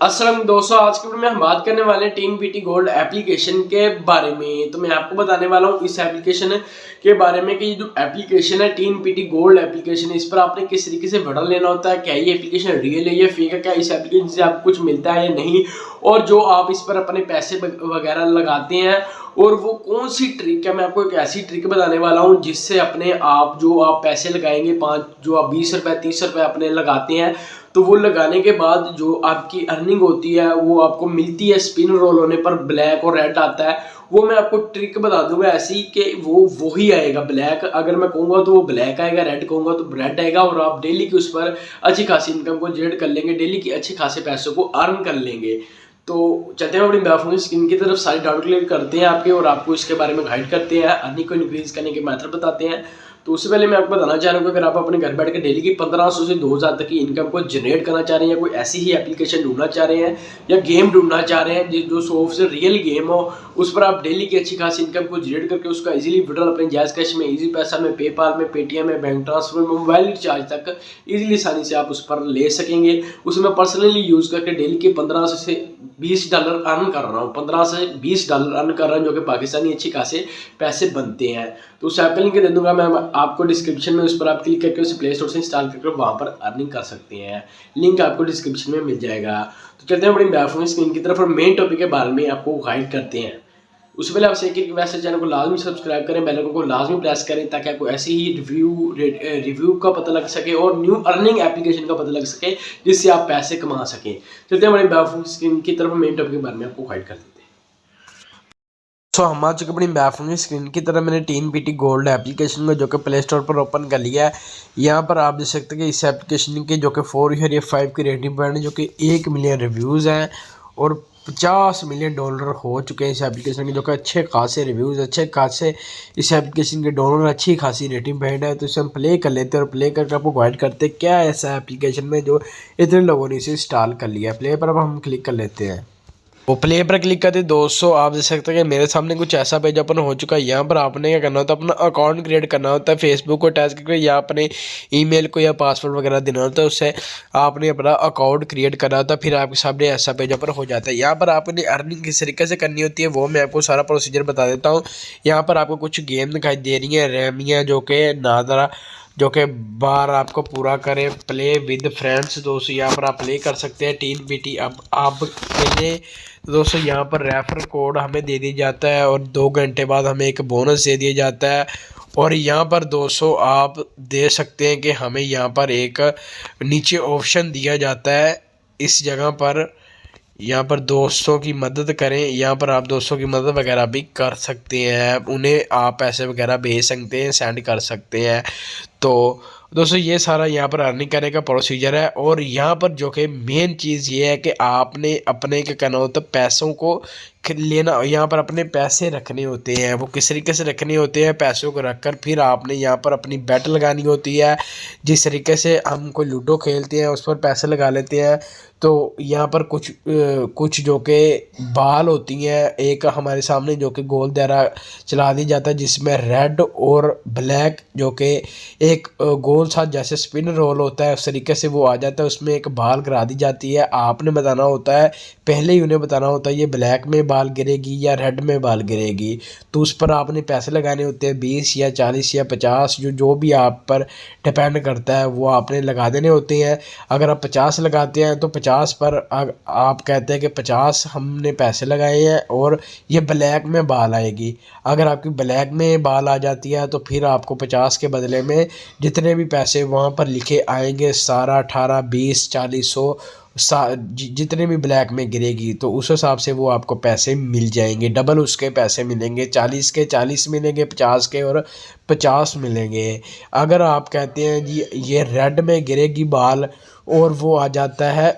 अस्सलाम दोस्तों, आज के वीडियो में हम बात करने वाले हैं टीन पीटी गोल्ड एप्लीकेशन के बारे में। तो मैं आपको बताने वाला हूँ इस एप्लीकेशन के बारे में कि ये जो एप्लीकेशन है टीन पीटी गोल्ड एप्लीकेशन, इस पर आपने किस तरीके से विड्रॉ लेना होता है, क्या ये एप्लीकेशन रियल है या फेक है, क्या इस एप्लीकेशन से आपको कुछ मिलता है या नहीं, और जो आप इस पर अपने पैसे वगैरह लगाते हैं और वो कौन सी ट्रिक है। मैं आपको एक ऐसी ट्रिक बताने वाला हूँ जिससे अपने आप जो आप पैसे लगाएंगे, जो आप 20 रुपए 30 रुपए अपने लगाते हैं, तो वो लगाने के बाद जो आपकी अर्निंग होती है वो आपको मिलती है। स्पिन रोल होने पर ब्लैक और रेड आता है। वो मैं आपको ट्रिक बता दूंगा ऐसी कि वो ही आएगा। ब्लैक अगर मैं कहूँगा तो वो ब्लैक आएगा, रेड कहूँगा तो रेड आएगा, और आप डेली की उस पर अच्छी खासी इनकम को जनरेट कर लेंगे, डेली की अच्छे खासे पैसों को अर्न कर लेंगे। तो चलते हैं अपनी बैफोन स्क्रीन की तरफ, सारी डाउट क्लियर करते हैं आपके और आपको इसके बारे में गाइड करते हैं, अर्निंग को इंक्रीज करने के मेथड बताते हैं। तो उससे पहले मैं आपको बताना चाह रहा हूँ कि अगर आप अपने घर बैठ के डेली की 1500 से 2000 तक की इनकम को जनरेट करना चाह रहे हैं, या कोई ऐसी ही एप्लीकेशन ढूंढना चाह रहे हैं या गेम ढूंढना चाह रहे हैं जो 100 से रियल गेम हो, उस पर आप डेली की अच्छी खासी इनकम को जनरेट करके उसका इजीली विड्रॉल अपने जायज़ कैश में, इजी पैसा में, पेपाल में, पेटीएम में, बैंक ट्रांसफर में, मोबाइल रिचार्ज तक इजीली आसानी से आप उस पर ले सकेंगे। उसमें पर्सनली यूज़ करके डेली के 15 से $20 अर्न कर रहा हूँ, 15 से $20 अर्न कर रहा हूँ, जो कि पाकिस्तानी अच्छी खासे पैसे बनते हैं। तो उस ऐप का लिंक दे दूंगा मैं आपको डिस्क्रिप्शन में, उस पर आप क्लिक करके उसे प्ले स्टोर से इंस्टॉल करके वहाँ पर अर्निंग कर सकते हैं। लिंक आपको डिस्क्रिप्शन में मिल जाएगा। तो चलते हैं अपनी बैफोन स्क्रीन की तरफ और मेन टॉपिक के बारे में आपको गाइड करते हैं। उससे पहले आपसे एक वैसे चैनल को लाजमी सब्सक्राइब करें, बेल आइकन को लाजमी प्रेस करें, ताकि आपको ऐसे ही रिव्यू का पता लग सके और न्यू अर्निंग एप्लीकेशन का पता लग सके, जिससे आप पैसे कमा सकें। चलते हैं हमारी बैफोन स्क्रीन की तरफ, मेन टॉपिक के बारे में आपको गाइड कर देते हैं। तो हम आ चुके अपनी बैफोन स्क्रीन की तरह। मैंने टीन पीटी गोल्ड एप्लीकेशन में जो कि प्ले स्टोर पर ओपन कर लिया है। यहाँ पर आप देख सकते हैं कि इस एप्लीकेशन की जो कि 4 ईयर या 5 की रेटिंग पॉइंट जो कि 1 मिलियन रिव्यूज़ हैं और $50 मिलियन हो चुके हैं इस एप्लीकेशन के, जो कि अच्छे खासे रिव्यूज़, अच्छे खासे इस एप्लीकेशन के डॉलर, अच्छी खासी रेटिंग पॉइंट है। तो इसे हम प्ले कर लेते हैं और प्ले करके आपको गाइड करते हैं क्या ऐसा एप्लीकेशन में जो इतने लोगों ने इसे इंस्टॉल कर लिया है। प्ले पर अब हम क्लिक कर लेते हैं। वो प्ले पर क्लिक करते दोस्तों आप देख सकते हैं कि मेरे सामने कुछ ऐसा पेज ओपन हो चुका है। यहाँ पर आपने क्या करना होता है, अपना अकाउंट क्रिएट करना होता है, फेसबुक को अटैच करके या अपने ईमेल को या पासवर्ड वगैरह देना होता है, उससे आपने अपना अकाउंट क्रिएट करना होता है। फिर आपके सामने ऐसा पेज ओपन हो जाता है। यहाँ पर आपने अर्निंग किस तरीके से करनी होती है वो मैं आपको सारा प्रोसीजर बता देता हूँ। यहाँ पर आपको कुछ गेम दिखाई दे रही हैं, रेमिया जो कि नादरा जो कि बार आपको पूरा करें, प्ले विद फ्रेंड्स। दोस्तों यहाँ पर आप प्ले कर सकते हैं टीन पीटी। अब आप पहले दोस्तों यहाँ पर रेफर कोड हमें दे दिया जाता है और 2 घंटे बाद हमें एक बोनस दे दिया जाता है। और यहाँ पर दोस्तों आप दे सकते हैं कि हमें यहाँ पर एक नीचे ऑप्शन दिया जाता है इस जगह पर, यहाँ पर दोस्तों की मदद करें। यहाँ पर आप दोस्तों की मदद वगैरह भी कर सकते हैं, उन्हें आप पैसे वगैरह भेज सकते हैं, सेंड कर सकते हैं। तो दोस्तों ये सारा यहाँ पर अर्निंग करने का प्रोसीजर है। और यहाँ पर जो कि मेन चीज़ ये है कि आपने अपने क्या करना होता है, पैसों को लेना, यहाँ पर अपने पैसे रखने होते हैं। वो किस तरीके से रखने होते हैं, पैसों को रखकर फिर आपने यहाँ पर अपनी बेट लगानी होती है। जिस तरीके से हम कोई लूडो खेलते हैं उस पर पैसे लगा लेते हैं, तो यहाँ पर कुछ जो कि बाल होती हैं, एक हमारे सामने जो कि गोल दायरा चला दिया जाता है जिसमें रेड और ब्लैक जो कि एक गोल सा जैसे स्पिन रोल होता है उस तरीके से वो आ जाता है, उसमें एक बाल गिरा दी जाती है। आपने बताना होता है, पहले ही उन्हें बताना होता है ये ब्लैक में बाल गिरेगी या रेड में बाल गिरेगी। तो उस पर आपने पैसे लगाने होते हैं, 20 या 40 या 50, जो भी आप पर डिपेंड करता है वो आपने लगा देने होते हैं। अगर आप 50 लगाते हैं तो 50 पर आप कहते हैं कि 50 हमने पैसे लगाए हैं और ये ब्लैक में बाल आएगी। अगर आपकी ब्लैक में बाल आ जाती है तो फिर आपको 50 के बदले में जितने भी पैसे वहाँ पर लिखे आएंगे, 17, 18, 20, 40, 100 जितने भी ब्लैक में गिरेगी तो उस हिसाब से वो आपको पैसे मिल जाएंगे, डबल उसके पैसे मिलेंगे। 40 के 40 मिलेंगे, 50 के और 50 मिलेंगे। अगर आप कहते हैं जी ये रेड में गिरेगी बाल और वो आ जाता है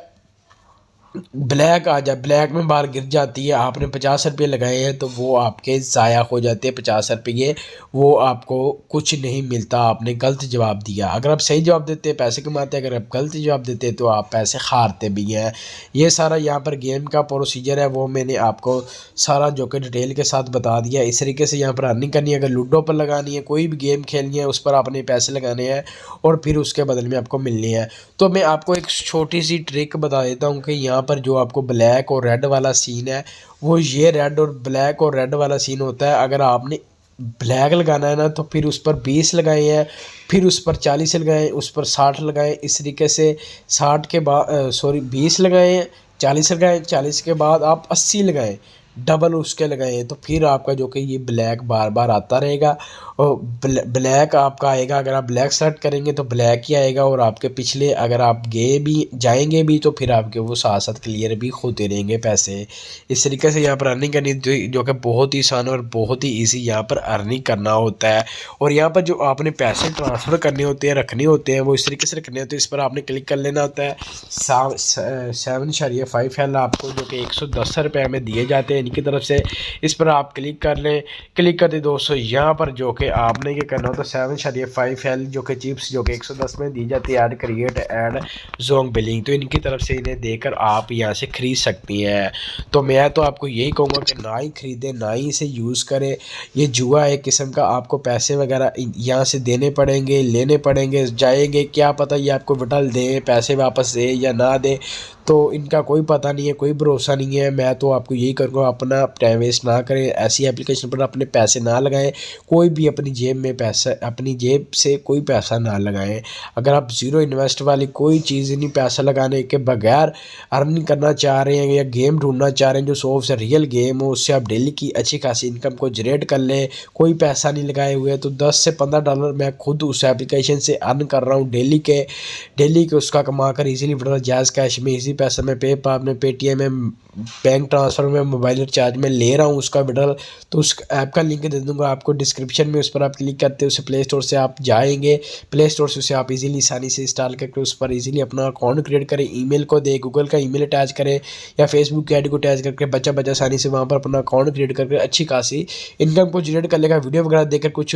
ब्लैक में बाल गिर जाती है, आपने 50 रुपये लगाए हैं तो वो आपके ज़ाया हो जाते हैं 50 रुपये, वो आपको कुछ नहीं मिलता, आपने गलत जवाब दिया। अगर आप सही जवाब देते हैं पैसे कमाते हैं, अगर आप गलत जवाब देते हैं तो आप पैसे हारते भी हैं। ये सारा यहाँ पर गेम का प्रोसीजर है वो मैंने आपको सारा जो कि डिटेल के साथ बता दिया। इस तरीके से यहाँ पर अर्निंग करनी है। अगर लूडो पर लगानी है, कोई भी गेम खेलनी है, उस पर आपने पैसे लगाने हैं और फिर उसके बदले में आपको मिलनी है। तो मैं आपको एक छोटी सी ट्रिक बता देता हूँ कि यहाँ यहाँ पर जो आपको ब्लैक और रेड वाला सीन है वो ये रेड और ब्लैक और रेड वाला सीन होता है। अगर आपने ब्लैक लगाना है ना तो फिर उस पर 20 लगाए हैं, फिर उस पर 40 लगाएं, उस पर 60 लगाएं। इस तरीके से 60 के बाद 20 लगाएं, 40 लगाएं, 40 के बाद आप 80 लगाएं, डबल उसके लगाएं, तो फिर आपका जो कि ये ब्लैक बार बार आता रहेगा। और ब्लैक आपका आएगा, अगर आप ब्लैक सेलेक्ट करेंगे तो ब्लैक ही आएगा। और आपके पिछले अगर आप गए भी जाएंगे भी तो फिर आपके वो साथ साथ क्लियर भी होते रहेंगे पैसे। इस तरीके से यहाँ पर अर्निंग करनी जो कि बहुत ही आसान और बहुत ही ईजी यहाँ पर अर्निंग करना होता है। और यहाँ पर जो आपने पैसे ट्रांसफ़र करने होते हैं, रखने होते हैं, वो इस तरीके से रखने होते हैं। इस पर आपने क्लिक कर लेना होता है। 7.5 आपको जो कि 110 रुपये में दिए जाते हैं इनकी तरफ से। इस पर आप क्लिक कर लें। क्लिक करते दोस्तों यहाँ पर जो कि आपने ये करना होता है 7.5 जो कि चिप्स जो कि 110 में दी जाती है, add create add Jong billing, तो इनकी तरफ से इन्हें देकर आप यहाँ से ख़रीद सकती हैं। तो मैं तो आपको यही कहूँगा कि ना ही ख़रीदें, ना ही इसे यूज़ करें। ये जुआ एक किस्म का, आपको पैसे वगैरह यहाँ से देने पड़ेंगे, लेने पड़ेंगे, जाएंगे, क्या पता ये आपको बटल दें, पैसे वापस दे या ना दे, तो इनका कोई पता नहीं है, कोई भरोसा नहीं है। मैं तो आपको यही करूँगा, अपना टाइम वेस्ट ना करें, ऐसी एप्लीकेशन पर अपने पैसे ना लगाएं। कोई भी अपनी जेब में पैसा, अपनी जेब से कोई पैसा ना लगाएं। अगर आप ज़ीरो इन्वेस्ट वाली कोई चीज़ नहीं, पैसा लगाने के बगैर अर्निंग करना चाह रहे हैं या गेम ढूंढना चाह रहे हैं जो 100% रियल गेम हो, उससे आप डेली की अच्छी खासी इनकम को जनरेट कर लें, कोई पैसा नहीं लगाए हुए, तो 10 से 15 डॉलर मैं खुद उस एप्लीकेशन से अर्न कर रहा हूँ डेली के उसका कमा कर ईजिली विड्रॉल जायज़ कैश में, इजी पैसा में, पेपाल में, पेटीएम में, बैंक ट्रांसफ़र में, मोबाइल रिचार्ज में ले रहा हूँ उसका विड्रॉल। तो उस ऐप का लिंक दे दूँगा आपको डिस्क्रिप्शन में, उस पर आप क्लिक करते हैं, उसे प्ले स्टोर से आप जाएंगे, प्ले स्टोर से उसे आप इजीली आसानी से इंस्टॉल करके उस पर इजीली अपना अकाउंट क्रिएट करें, ईमेल को दें, गूगल का ईमेल अटैच करें या फेसबुक की आईडी को अटैच करके बच्चा आसानी से वहाँ पर अपना अकाउंट क्रिएट करके अच्छी खासी इनकम को जनरेट कर लेगा। वीडियो वगैरह देखकर कुछ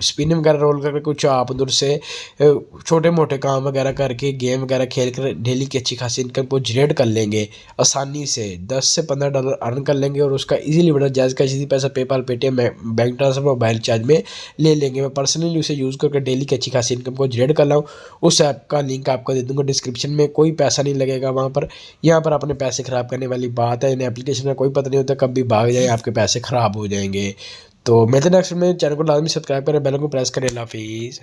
स्पिन वगैरह रोल करके कुछ आप उधर से छोटे मोटे काम वगैरह करके गेम वगैरह खेल कर डेली की अच्छी खासी इनकम को जनरेट कर लेंगे आसानी से। 10 से 15 डॉलर अर्न कर लेंगे और उसका इजीली बड़ा जायज़ का इसी पैसा PayPal, Paytm, bank transfer, mobile charge में ले लेंगे। मैं पर्सनली उसे यूज़ करके डेली की अच्छी खासी इनकम को जनरेट कर रहा हूँ। उस ऐप का लिंक आपको दे दूँगा डिस्क्रिप्शन में, कोई पैसा नहीं लगेगा वहाँ पर। यहाँ पर अपने पैसे ख़राब करने वाली बात है, इन एप्लीकेशन का कोई पता नहीं होता कब भी भाग जाए, आपके पैसे ख़राब हो जाएंगे। तो मिलते हैं नेक्स्ट में, चैनल को लाजमी सब्सक्राइब करें, बेल को प्रेस करें। अल्लाह हाफिज़।